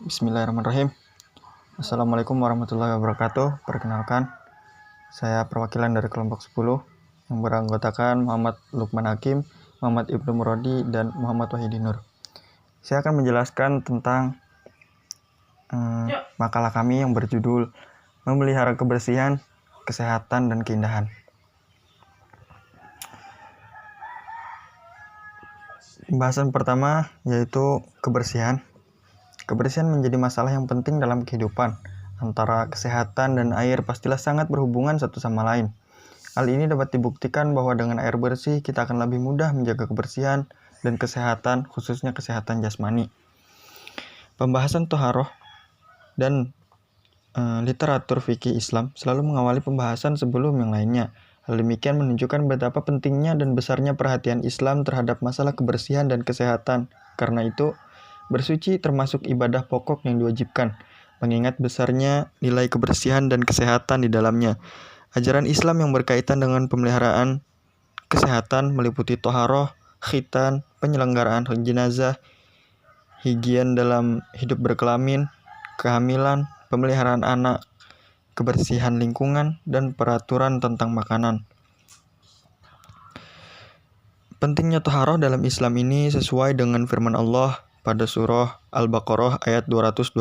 Bismillahirrahmanirrahim. Assalamualaikum warahmatullahi wabarakatuh. Perkenalkan, saya perwakilan dari kelompok 10 yang beranggotakan Muhammad Lukman Hakim, Muhammad Ibnu Muradi, dan Muhammad Wahidinur. Saya akan menjelaskan tentang makalah kami yang berjudul Memelihara Kebersihan, Kesehatan, dan Keindahan. Pembahasan pertama yaitu kebersihan. Kebersihan menjadi masalah yang penting dalam kehidupan. Antara kesehatan dan air pastilah sangat berhubungan satu sama lain. Hal ini dapat dibuktikan bahwa dengan air bersih kita akan lebih mudah menjaga kebersihan dan kesehatan, khususnya kesehatan jasmani. Pembahasan toharoh dan literatur fikih Islam selalu mengawali pembahasan sebelum yang lainnya. Hal demikian menunjukkan betapa pentingnya dan besarnya perhatian Islam terhadap masalah kebersihan dan kesehatan. Karena itu, bersuci termasuk ibadah pokok yang diwajibkan, mengingat besarnya nilai kebersihan dan kesehatan di dalamnya. Ajaran Islam yang berkaitan dengan pemeliharaan kesehatan meliputi toharoh, khitan, penyelenggaraan jenazah, higien dalam hidup berkelamin, kehamilan, pemeliharaan anak, kebersihan lingkungan, dan peraturan tentang makanan. Pentingnya toharoh dalam Islam ini sesuai dengan firman Allah pada surah Al-Baqarah ayat 222.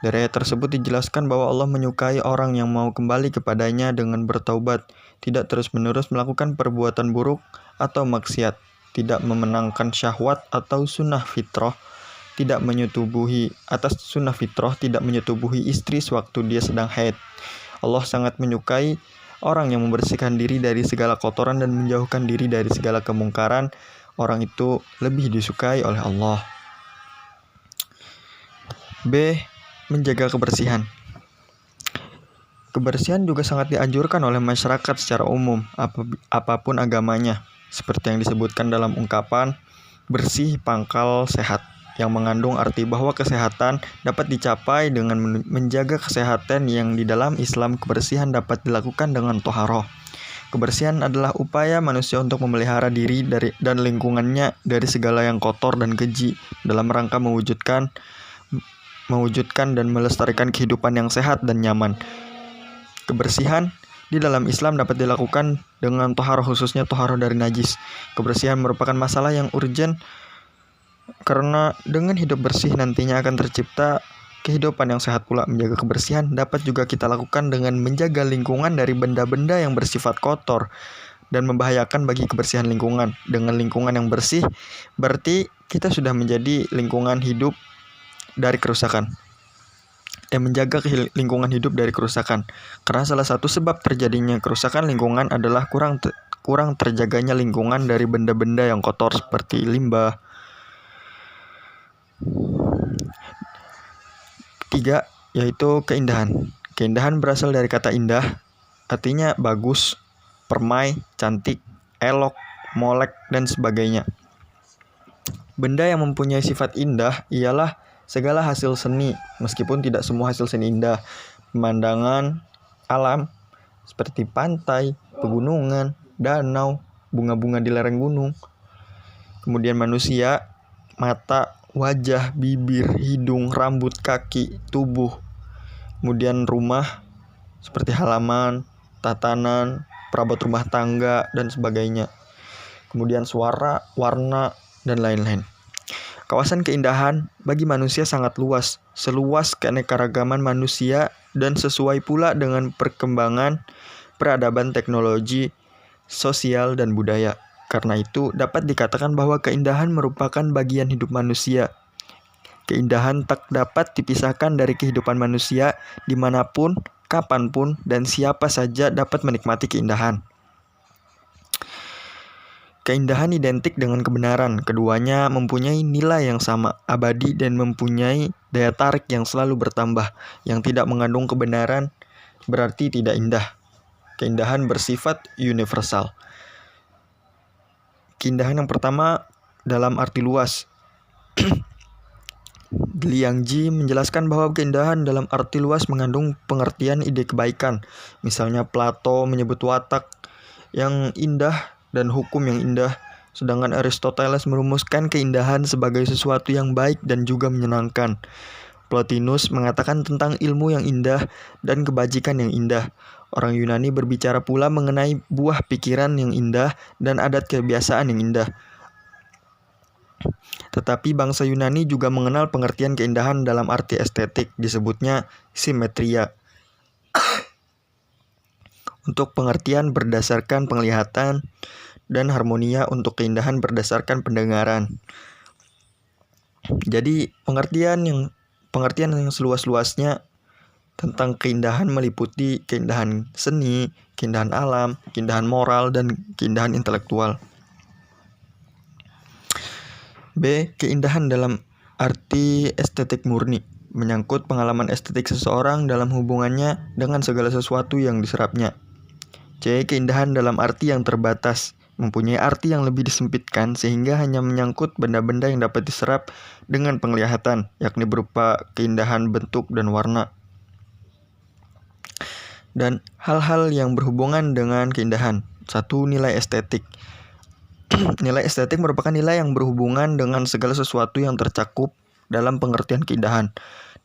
Dari ayat tersebut dijelaskan bahwa Allah menyukai orang yang mau kembali kepadanya dengan bertaubat, tidak terus-menerus melakukan perbuatan buruk atau maksiat, tidak memenangkan syahwat atau sunnah fitrah, tidak menyetubuhi tidak menyetubuhi istri sewaktu dia sedang haid. Allah sangat menyukai orang yang membersihkan diri dari segala kotoran dan menjauhkan diri dari segala kemungkaran. Orang itu lebih disukai oleh Allah. B. Menjaga kebersihan. Kebersihan juga sangat dianjurkan oleh masyarakat secara umum, apapun agamanya, seperti yang disebutkan dalam ungkapan bersih pangkal sehat, yang mengandung arti bahwa kesehatan dapat dicapai dengan menjaga kesehatan. Yang di dalam Islam, kebersihan dapat dilakukan dengan toharoh. Kebersihan adalah upaya manusia untuk memelihara diri dan lingkungannya dari segala yang kotor dan keji dalam rangka mewujudkan dan melestarikan kehidupan yang sehat dan nyaman. Kebersihan di dalam Islam dapat dilakukan dengan toharoh, khususnya toharoh dari najis. Kebersihan merupakan masalah yang urgen karena dengan hidup bersih nantinya akan tercipta kehidupan yang sehat pula. Menjaga kebersihan dapat juga kita lakukan dengan menjaga lingkungan dari benda-benda yang bersifat kotor dan membahayakan bagi kebersihan lingkungan. Dengan lingkungan yang bersih, berarti kita sudah menjadi lingkungan hidup dari kerusakan. Menjaga lingkungan hidup dari kerusakan. Karena salah satu sebab terjadinya kerusakan lingkungan adalah kurang terjaganya lingkungan dari benda-benda yang kotor seperti limbah. 3. Yaitu keindahan. Keindahan berasal dari kata indah, artinya bagus, permai, cantik, elok, molek, dan sebagainya. Benda yang mempunyai sifat indah ialah segala hasil seni, meskipun tidak semua hasil seni indah. Pemandangan alam seperti pantai, pegunungan, danau, bunga-bunga di lereng gunung. Kemudian manusia, mata, wajah, bibir, hidung, rambut, kaki, tubuh. Kemudian rumah seperti halaman, tatanan, perabot rumah tangga, dan sebagainya. Kemudian suara, warna, dan lain-lain. Kawasan keindahan bagi manusia sangat luas, seluas keanekaragaman manusia dan sesuai pula dengan perkembangan peradaban, teknologi, sosial, dan budaya. Karena itu, dapat dikatakan bahwa keindahan merupakan bagian hidup manusia. Keindahan tak dapat dipisahkan dari kehidupan manusia dimanapun, kapanpun, dan siapa saja dapat menikmati keindahan. Keindahan identik dengan kebenaran. Keduanya mempunyai nilai yang sama, abadi, dan mempunyai daya tarik yang selalu bertambah. Yang tidak mengandung kebenaran berarti tidak indah. Keindahan bersifat universal. Keindahan yang pertama dalam arti luas. Liang Ji menjelaskan bahwa keindahan dalam arti luas mengandung pengertian ide kebaikan. Misalnya Plato menyebut watak yang indah dan hukum yang indah. Sedangkan Aristoteles merumuskan keindahan sebagai sesuatu yang baik dan juga menyenangkan. Plotinus mengatakan tentang ilmu yang indah dan kebajikan yang indah. Orang Yunani berbicara pula mengenai buah pikiran yang indah dan adat kebiasaan yang indah. Tetapi bangsa Yunani juga mengenal pengertian keindahan dalam arti estetik, disebutnya simetria. Untuk pengertian berdasarkan penglihatan dan harmonia untuk keindahan berdasarkan pendengaran. Jadi pengertian yang seluas-luasnya tentang keindahan meliputi keindahan seni, keindahan alam, keindahan moral, dan keindahan intelektual. B. Keindahan dalam arti estetik murni, menyangkut pengalaman estetik seseorang dalam hubungannya dengan segala sesuatu yang diserapnya. C. Keindahan dalam arti yang terbatas, mempunyai arti yang lebih disempitkan sehingga hanya menyangkut benda-benda yang dapat diserap dengan penglihatan, yakni berupa keindahan bentuk dan warna. Dan hal-hal yang berhubungan dengan keindahan. 1. Nilai estetik. Nilai estetik merupakan nilai yang berhubungan dengan segala sesuatu yang tercakup dalam pengertian keindahan.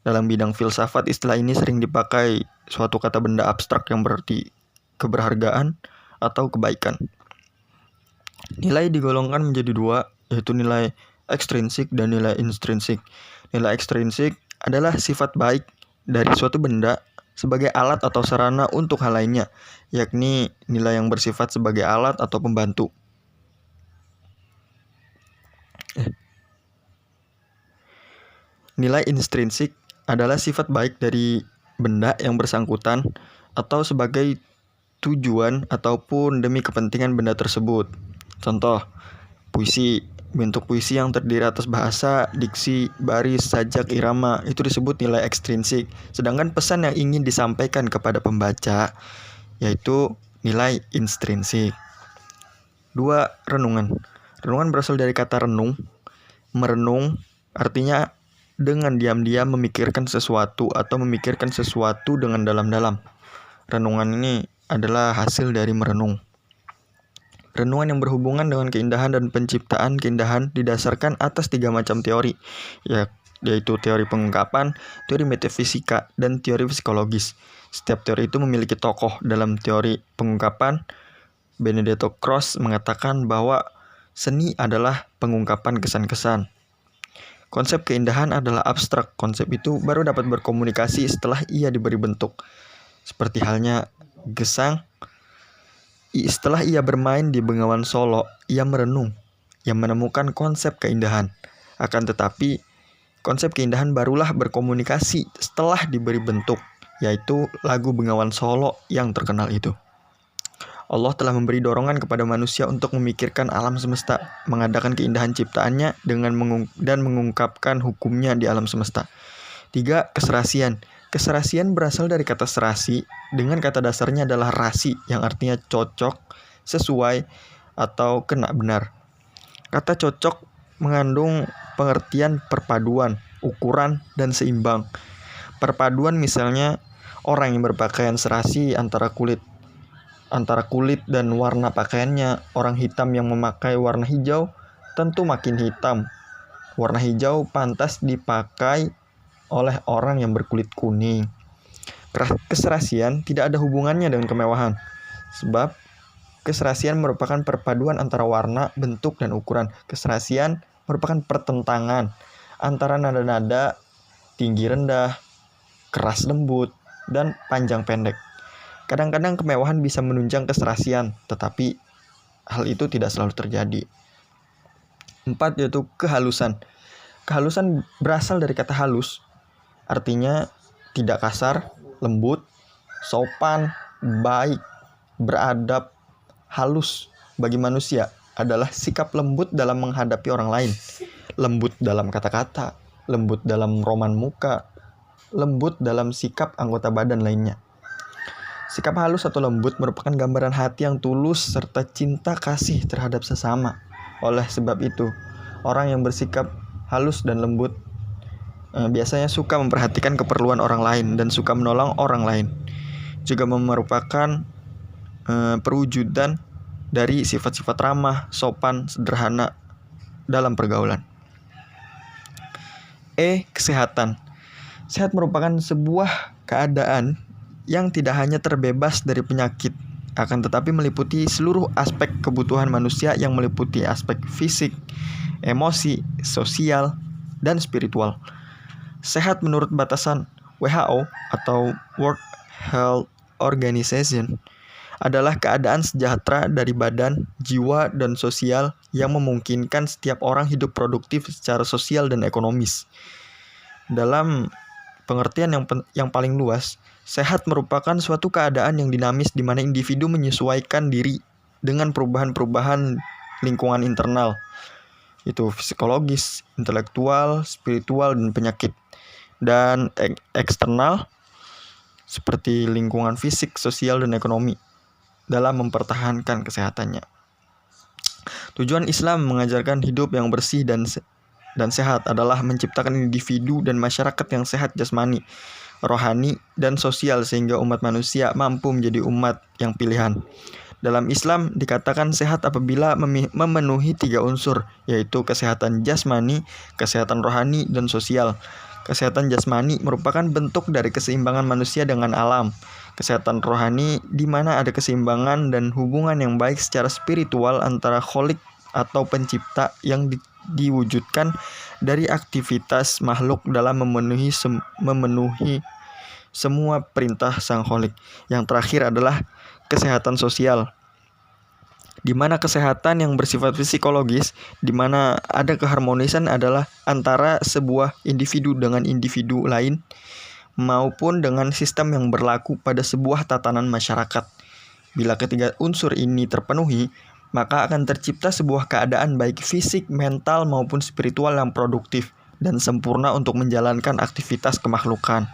Dalam bidang filsafat, istilah ini sering dipakai suatu kata benda abstrak yang berarti keberhargaan atau kebaikan. Nilai digolongkan menjadi dua, yaitu nilai ekstrinsik dan nilai intrinsik. Nilai ekstrinsik adalah sifat baik dari suatu benda sebagai alat atau sarana untuk hal lainnya, yakni nilai yang bersifat sebagai alat atau pembantu. Nilai intrinsik adalah sifat baik dari benda yang bersangkutan atau sebagai tujuan ataupun demi kepentingan benda tersebut. Contoh, puisi. Bentuk puisi yang terdiri atas bahasa, diksi, baris, sajak, irama itu disebut nilai ekstrinsik. Sedangkan pesan yang ingin disampaikan kepada pembaca yaitu nilai intrinsik. 2. Renungan. Renungan berasal dari kata renung. Merenung artinya dengan diam-diam memikirkan sesuatu atau memikirkan sesuatu dengan dalam-dalam. Renungan ini adalah hasil dari merenung. Renungan yang berhubungan dengan keindahan dan penciptaan keindahan didasarkan atas 3 macam teori, yaitu teori pengungkapan, teori metafisika, dan teori psikologis. Setiap teori itu memiliki tokoh. Dalam teori pengungkapan, Benedetto Croce mengatakan bahwa seni adalah pengungkapan kesan-kesan. Konsep keindahan adalah abstrak. Konsep itu baru dapat berkomunikasi setelah ia diberi bentuk. Seperti halnya Gesang, setelah ia bermain di Bengawan Solo, ia merenung, ia menemukan konsep keindahan. Akan tetapi, konsep keindahan barulah berkomunikasi setelah diberi bentuk, yaitu lagu Bengawan Solo yang terkenal itu. Allah telah memberi dorongan kepada manusia untuk memikirkan alam semesta, mengadakan keindahan ciptaannya dan mengungkapkan hukumnya di alam semesta. 3. Keserasian. Keserasian berasal dari kata serasi, dengan kata dasarnya adalah rasi, yang artinya cocok, sesuai, atau kena benar. Kata cocok mengandung pengertian perpaduan, ukuran, dan seimbang. Perpaduan misalnya, orang yang berpakaian serasi antara kulit dan warna pakaiannya. Orang hitam yang memakai warna hijau tentu makin hitam. Warna hijau pantas dipakai oleh orang yang berkulit kuning. Keserasian tidak ada hubungannya dengan kemewahan, sebab keserasian merupakan perpaduan antara warna, bentuk, dan ukuran. Keserasian merupakan pertentangan antara nada-nada tinggi rendah, keras lembut, dan panjang pendek. Kadang-kadang kemewahan bisa menunjang keserasian, tetapi hal itu tidak selalu terjadi. 4. Yaitu kehalusan. Kehalusan berasal dari kata halus, artinya tidak kasar, lembut, sopan, baik, beradab. Halus bagi manusia adalah sikap lembut dalam menghadapi orang lain, lembut dalam kata-kata, lembut dalam roman muka, lembut dalam sikap anggota badan lainnya. Sikap halus atau lembut merupakan gambaran hati yang tulus serta cinta kasih terhadap sesama. Oleh sebab itu, orang yang bersikap halus dan lembut biasanya suka memperhatikan keperluan orang lain dan suka menolong orang lain. Juga merupakan perwujudan dari sifat-sifat ramah, sopan, sederhana dalam pergaulan. Kesehatan. Sehat merupakan sebuah keadaan yang tidak hanya terbebas dari penyakit, akan tetapi meliputi seluruh aspek kebutuhan manusia yang meliputi aspek fisik, emosi, sosial, dan spiritual. Sehat menurut batasan WHO atau World Health Organization adalah keadaan sejahtera dari badan, jiwa, dan sosial yang memungkinkan setiap orang hidup produktif secara sosial dan ekonomis. Dalam pengertian yang paling luas, sehat merupakan suatu keadaan yang dinamis di mana individu menyesuaikan diri dengan perubahan-perubahan lingkungan internal, itu psikologis, intelektual, spiritual, dan penyakit. Dan eksternal, seperti lingkungan fisik, sosial, dan ekonomi, dalam mempertahankan kesehatannya. Tujuan Islam mengajarkan hidup yang bersih dan sehat adalah menciptakan individu dan masyarakat yang sehat jasmani, rohani, dan sosial sehingga umat manusia mampu menjadi umat yang pilihan. Dalam Islam dikatakan sehat apabila memenuhi 3 unsur, yaitu kesehatan jasmani, kesehatan rohani, dan sosial. Kesehatan jasmani merupakan bentuk dari keseimbangan manusia dengan alam. Kesehatan rohani di mana ada keseimbangan dan hubungan yang baik secara spiritual antara Khalik atau pencipta yang diwujudkan dari aktivitas makhluk dalam memenuhi semua perintah Sang Khalik. Yang terakhir adalah kesehatan sosial, di mana kesehatan yang bersifat psikologis, di mana ada keharmonisan adalah antara sebuah individu dengan individu lain, maupun dengan sistem yang berlaku pada sebuah tatanan masyarakat. Bila ketiga unsur ini terpenuhi, maka akan tercipta sebuah keadaan baik fisik, mental, maupun spiritual yang produktif dan sempurna untuk menjalankan aktivitas kemakhlukan.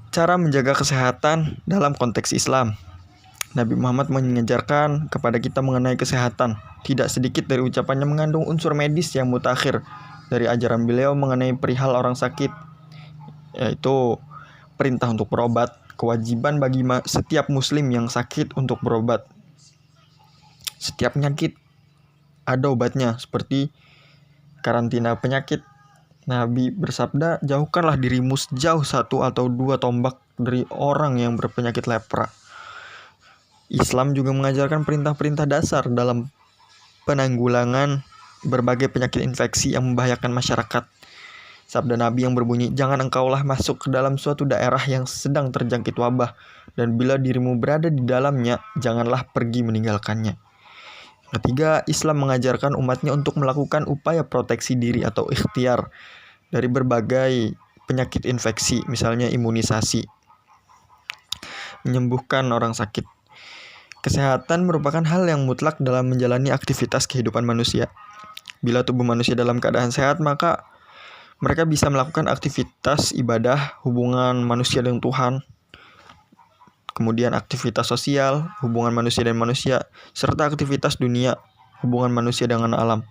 Cara menjaga kesehatan dalam konteks Islam. Nabi Muhammad mengajarkan kepada kita mengenai kesehatan. Tidak sedikit dari ucapannya mengandung unsur medis yang mutakhir dari ajaran beliau mengenai perihal orang sakit, yaitu perintah untuk berobat, kewajiban bagi setiap muslim yang sakit untuk berobat. Setiap penyakit ada obatnya, seperti karantina penyakit. Nabi bersabda, jauhkanlah dirimu sejauh 1 atau 2 tombak dari orang yang berpenyakit lepra. Islam juga mengajarkan perintah-perintah dasar dalam penanggulangan berbagai penyakit infeksi yang membahayakan masyarakat. Sabda Nabi yang berbunyi, jangan engkaulah masuk ke dalam suatu daerah yang sedang terjangkit wabah, dan bila dirimu berada di dalamnya, janganlah pergi meninggalkannya. Ketiga, Islam mengajarkan umatnya untuk melakukan upaya proteksi diri atau ikhtiar dari berbagai penyakit infeksi, misalnya imunisasi, menyembuhkan orang sakit. Kesehatan merupakan hal yang mutlak dalam menjalani aktivitas kehidupan manusia. Bila tubuh manusia dalam keadaan sehat, maka mereka bisa melakukan aktivitas ibadah, hubungan manusia dengan Tuhan, kemudian aktivitas sosial, hubungan manusia dan manusia, serta aktivitas dunia, hubungan manusia dengan alam.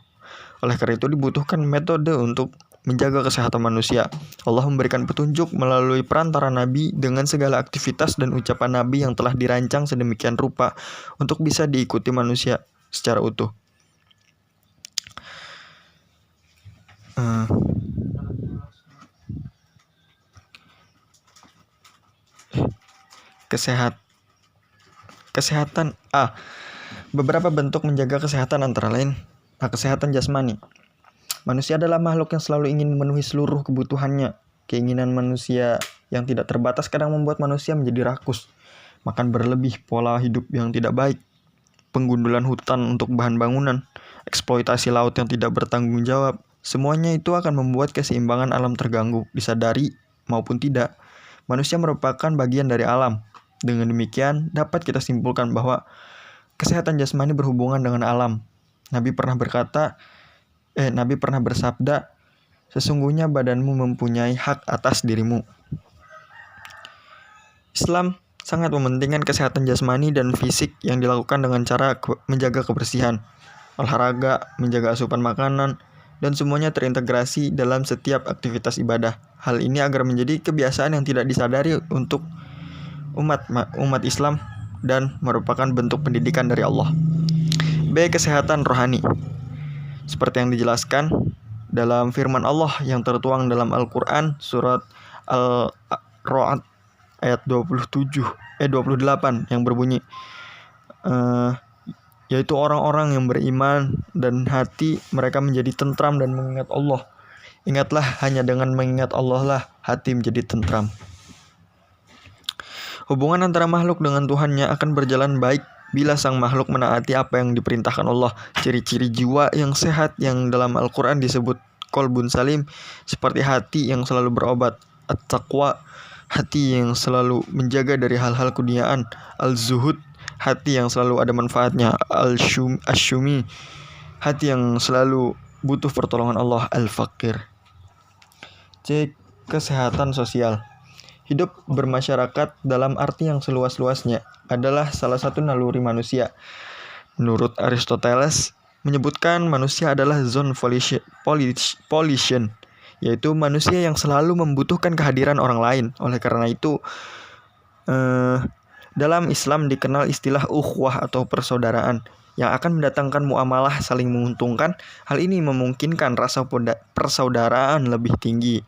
Oleh karena itu dibutuhkan metode untuk menjaga kesehatan manusia. Allah memberikan petunjuk melalui perantara Nabi dengan segala aktivitas dan ucapan Nabi yang telah dirancang sedemikian rupa untuk bisa diikuti manusia secara utuh. Kesehatan. Beberapa bentuk menjaga kesehatan antara lain kesehatan jasmani. Manusia adalah makhluk yang selalu ingin memenuhi seluruh kebutuhannya. Keinginan manusia yang tidak terbatas kadang membuat manusia menjadi rakus, makan berlebih, pola hidup yang tidak baik, penggundulan hutan untuk bahan bangunan, eksploitasi laut yang tidak bertanggung jawab. Semuanya itu akan membuat keseimbangan alam terganggu, disadari maupun tidak. Manusia merupakan bagian dari alam. Dengan demikian, dapat kita simpulkan bahwa kesehatan jasmani berhubungan dengan alam. Nabi pernah bersabda, sesungguhnya badanmu mempunyai hak atas dirimu. Islam sangat mementingkan kesehatan jasmani dan fisik yang dilakukan dengan cara menjaga kebersihan, olahraga, menjaga asupan makanan, dan semuanya terintegrasi dalam setiap aktivitas ibadah. Hal ini agar menjadi kebiasaan yang tidak disadari untuk umat Islam dan merupakan bentuk pendidikan dari Allah. B. Kesehatan rohani. Seperti yang dijelaskan dalam firman Allah yang tertuang dalam Al-Quran surat Al-Ra'd ayat 28 yang berbunyi yaitu orang-orang yang beriman dan hati mereka menjadi tentram dan mengingat Allah. Ingatlah, hanya dengan mengingat Allah lah hati menjadi tentram. Hubungan antara makhluk dengan Tuhannya akan berjalan baik bila sang makhluk menaati apa yang diperintahkan Allah. Ciri-ciri jiwa yang sehat yang dalam Al-Quran disebut qalbun salim, seperti hati yang selalu berobat, at-taqwa, hati yang selalu menjaga dari hal-hal keduniaan, al-zuhud, hati yang selalu ada manfaatnya, al-syumi, hati yang selalu butuh pertolongan Allah, al-faqir. C. Kesehatan sosial. Hidup bermasyarakat dalam arti yang seluas-luasnya adalah salah satu naluri manusia. Menurut Aristoteles, menyebutkan manusia adalah zone volition, yaitu manusia yang selalu membutuhkan kehadiran orang lain. Oleh karena itu, dalam Islam dikenal istilah ukhuwah atau persaudaraan yang akan mendatangkan muamalah saling menguntungkan. Hal ini memungkinkan rasa persaudaraan lebih tinggi.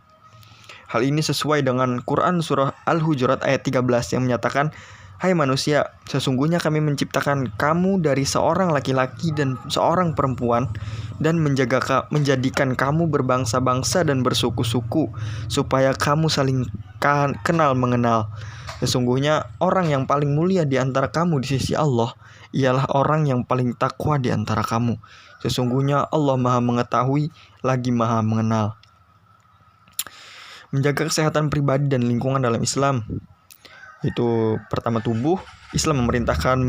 Hal ini sesuai dengan Quran surah Al-Hujurat ayat 13 yang menyatakan, "Hai manusia, sesungguhnya kami menciptakan kamu dari seorang laki-laki dan seorang perempuan dan menjadikan kamu berbangsa-bangsa dan bersuku-suku supaya kamu saling kenal mengenal. Sesungguhnya orang yang paling mulia di antara kamu di sisi Allah ialah orang yang paling takwa di antara kamu. Sesungguhnya Allah Maha Mengetahui lagi Maha Mengenal." Menjaga kesehatan pribadi dan lingkungan dalam Islam. Itu pertama, tubuh. Islam memerintahkan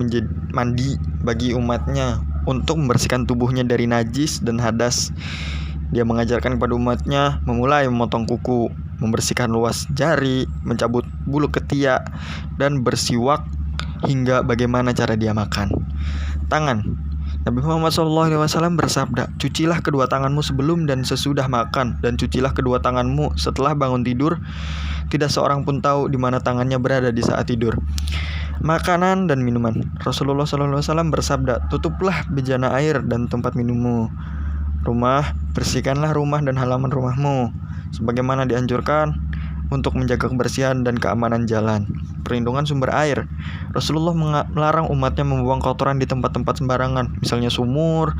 mandi bagi umatnya untuk membersihkan tubuhnya dari najis dan hadas. Dia mengajarkan kepada umatnya memulai memotong kuku, membersihkan luas jari, mencabut bulu ketiak, dan bersiwak hingga bagaimana cara dia makan. Tangan. Nabi Muhammad SAW bersabda, "Cucilah kedua tanganmu sebelum dan sesudah makan, dan cucilah kedua tanganmu setelah bangun tidur. Tidak seorang pun tahu di mana tangannya berada di saat tidur." Makanan dan minuman. Rasulullah SAW bersabda, "Tutuplah bejana air dan tempat minummu. Rumah, bersihkanlah rumah dan halaman rumahmu, sebagaimana dianjurkan untuk menjaga kebersihan dan keamanan jalan." Perlindungan sumber air. Rasulullah melarang umatnya membuang kotoran di tempat-tempat sembarangan, misalnya sumur,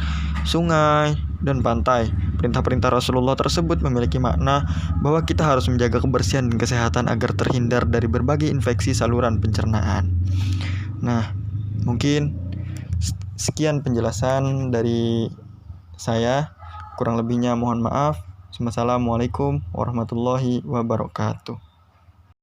sungai, dan pantai. Perintah-perintah Rasulullah tersebut memiliki makna bahwa kita harus menjaga kebersihan dan kesehatan agar terhindar dari berbagai infeksi saluran pencernaan. Nah, mungkin sekian penjelasan dari saya. Kurang lebihnya mohon maaf. Wassalamualaikum warahmatullahi wabarakatuh.